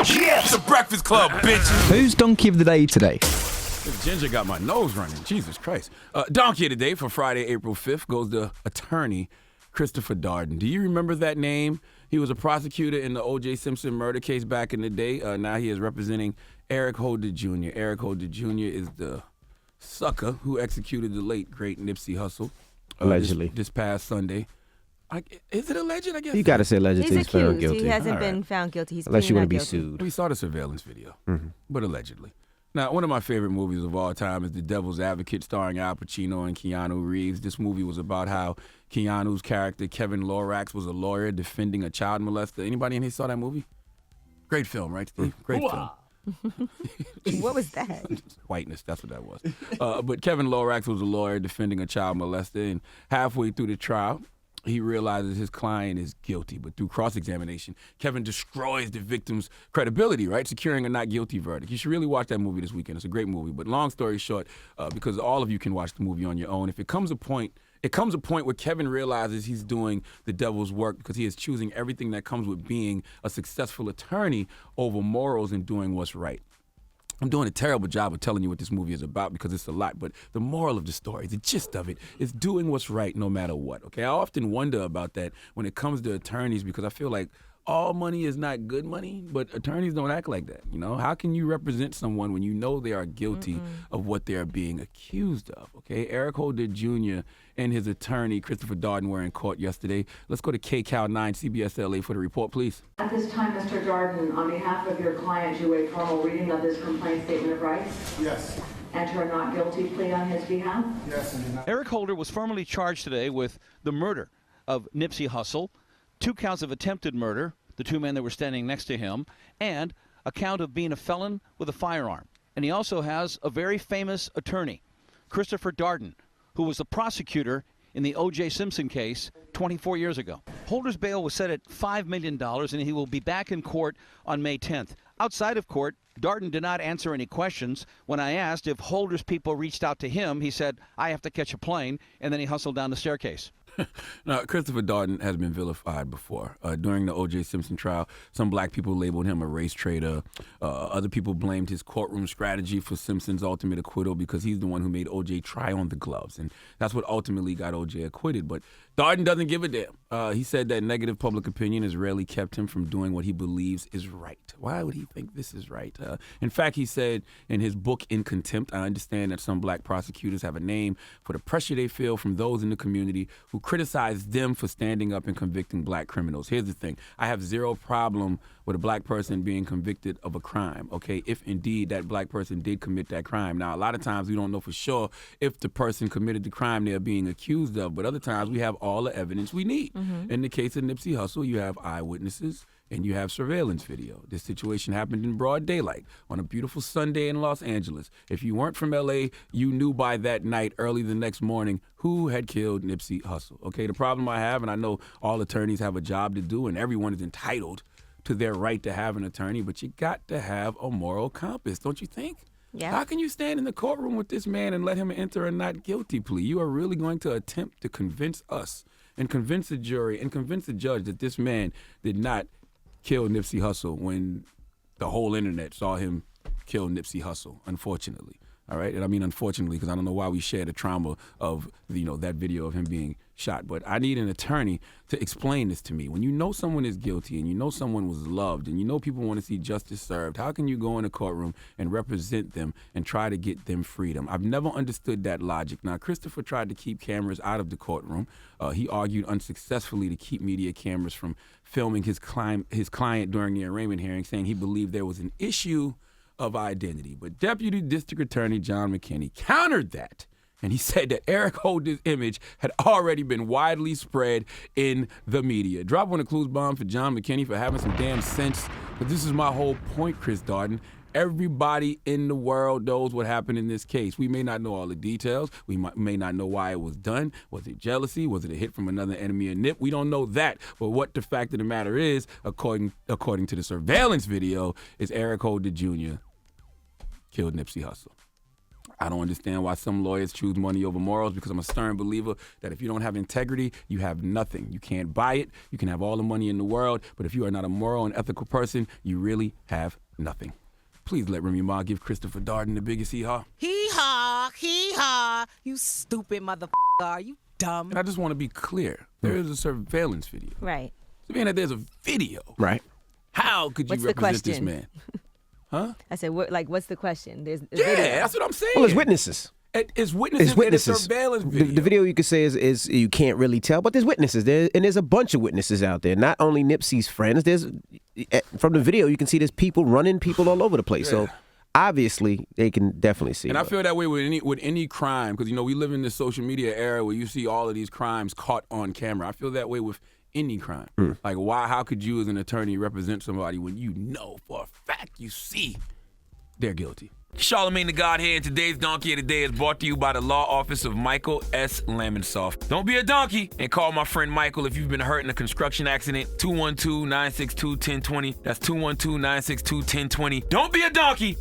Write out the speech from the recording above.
It's the Breakfast Club, bitch. Who's Donkey of the Day today? This ginger got my nose running. Jesus Christ. Donkey of the Day for Friday, April 5th goes to attorney Christopher Darden. Do you remember that name? He was a prosecutor in the O.J. Simpson murder case back in the day. Now he is representing Eric Holder Jr. Eric Holder Jr. is the sucker who executed the late, great Nipsey Hussle. Allegedly. This past Sunday. Is it alleged? I guess. You got to say alleged. He's found accused. guilty. He hasn't been found guilty. He's Unless you want to be guilty. sued. We saw the surveillance video, but allegedly. Now, one of my favorite movies of all time is The Devil's Advocate, starring Al Pacino and Keanu Reeves. This movie was about how Keanu's character, Kevin Lorax, was a lawyer defending a child molester. Anybody in here saw that movie? Great film, right, Steve? Great film. What was that? Whiteness, that's what that was. But Kevin Lorax was a lawyer defending a child molester, and halfway through the trial, he realizes his client is guilty. But through cross-examination, Kevin destroys the victim's credibility, right? Securing a not guilty verdict. You should really watch that movie this weekend. It's a great movie. But long story short, because all of you can watch the movie on your own, if it comes a point where Kevin realizes he's doing the devil's work because he is choosing everything that comes with being a successful attorney over morals and doing what's right. I'm doing a terrible job of telling you what this movie is about because it's a lot, but the moral of the story, the gist of it, is doing what's right no matter what, okay? I often wonder about that when it comes to attorneys because I feel like all money is not good money, but attorneys don't act like that, you know? How can you represent someone when you know they are guilty of what they are being accused of, okay? Eric Holder Jr. and his attorney, Christopher Darden, were in court yesterday. Let's go to KCAL 9 CBS LA for the report, please. At this time, Mr. Darden, on behalf of your client, you waive formal reading of this complaint statement of rights? Yes. Enter a not guilty plea on his behalf? Yes. Eric Holder was formally charged today with the murder of Nipsey Hussle, 2 counts of attempted murder, the 2 men that were standing next to him, and a count of being a felon with a firearm. And he also has a very famous attorney, Christopher Darden, who was the prosecutor in the O.J. Simpson case 24 years ago. Holder's bail was set at $5 million, and he will be back in court on May 10th. Outside of court, Darden did not answer any questions. When I asked if Holder's people reached out to him, he said, "I have to catch a plane," and then he hustled down the staircase. Now, Christopher Darden has been vilified before. During the O.J. Simpson trial, some black people labeled him a race traitor. Other people blamed his courtroom strategy for Simpson's ultimate acquittal because he's the one who made O.J. try on the gloves. And that's what ultimately got O.J. acquitted. But Darden doesn't give a damn. He said that negative public opinion has rarely kept him from doing what he believes is right. Why would he think this is right? In fact, he said in his book, In Contempt, I understand that some black prosecutors have a name for the pressure they feel from those in the community who criticize them for standing up and convicting black criminals. Here's the thing. I have zero problem with a black person being convicted of a crime, okay, if indeed that black person did commit that crime. Now, a lot of times we don't know for sure if the person committed the crime they're being accused of, but other times we have all the evidence we need. In the case of Nipsey Hussle, you have eyewitnesses and you have surveillance video. This situation happened in broad daylight on a beautiful Sunday in Los Angeles. If you weren't from L.A., you knew by that night, early the next morning, who had killed Nipsey Hussle. Okay, the problem I have, and I know all attorneys have a job to do and everyone is entitled to their right to have an attorney, but you got to have a moral compass, don't you think? Yeah. How can you stand in the courtroom with this man and let him enter a not guilty plea? You are really going to attempt to convince us and convince the jury and convince the judge that this man did not kill Nipsey Hussle when the whole internet saw him kill Nipsey Hussle, unfortunately. All right, and I mean unfortunately because I don't know why we share the trauma of that video of him being shot. But I need an attorney to explain this to me. When you know someone is guilty and you know someone was loved and you know people want to see justice served, how can you go in a courtroom and represent them and try to get them freedom? I've never understood that logic. Now, Christopher tried to keep cameras out of the courtroom. He argued unsuccessfully to keep media cameras from filming his client during the arraignment hearing, saying he believed there was an issue of identity. But Deputy District Attorney John McKinney countered that, and he said that Eric Holder's image had already been widely spread in the media. Drop on a clues bomb for John McKinney for having some damn sense. But this is my whole point, Chris Darden. Everybody in the world knows what happened in this case. We may not know all the details. We may not know why it was done. Was it jealousy? Was it a hit from another enemy or nip? We don't know that. But what the fact of the matter is, according to the surveillance video, is Eric Holder Jr. killed Nipsey Hussle. I don't understand why some lawyers choose money over morals, because I'm a stern believer that if you don't have integrity, you have nothing. You can't buy it. You can have all the money in the world, but if you are not a moral and ethical person, you really have nothing. Please let Remy Ma give Christopher Darden the biggest hee-haw. Hee-haw, hee-haw. You stupid motherfucker. Are you dumb? And I just want to be clear. There is a surveillance video. Right. So being that there's a video, Right. how could you What's the represent this question? man? Huh? I said, what's the question? There's Yeah, video. that's what I'm saying. Well, it's witnesses. It's witnesses. It's witnesses. And it's surveillance video. The video you could say is you can't really tell, but there's witnesses there, and there's a bunch of witnesses out there. Not only Nipsey's friends. There's from the video you can see there's people running people all over the place. So obviously they can definitely see. And I feel that way with any crime, because we live in this social media era where you see all of these crimes caught on camera. I feel that way with any crime. Like, how could you as an attorney represent somebody when you know for a fact you see they're guilty? Charlamagne the God here, and today's Donkey of the Day is brought to you by the law office of Michael S. Lamonsoff. Don't be a donkey and call my friend Michael if you've been hurt in a construction accident. 212-962-1020. That's 212-962-1020. Don't be a donkey.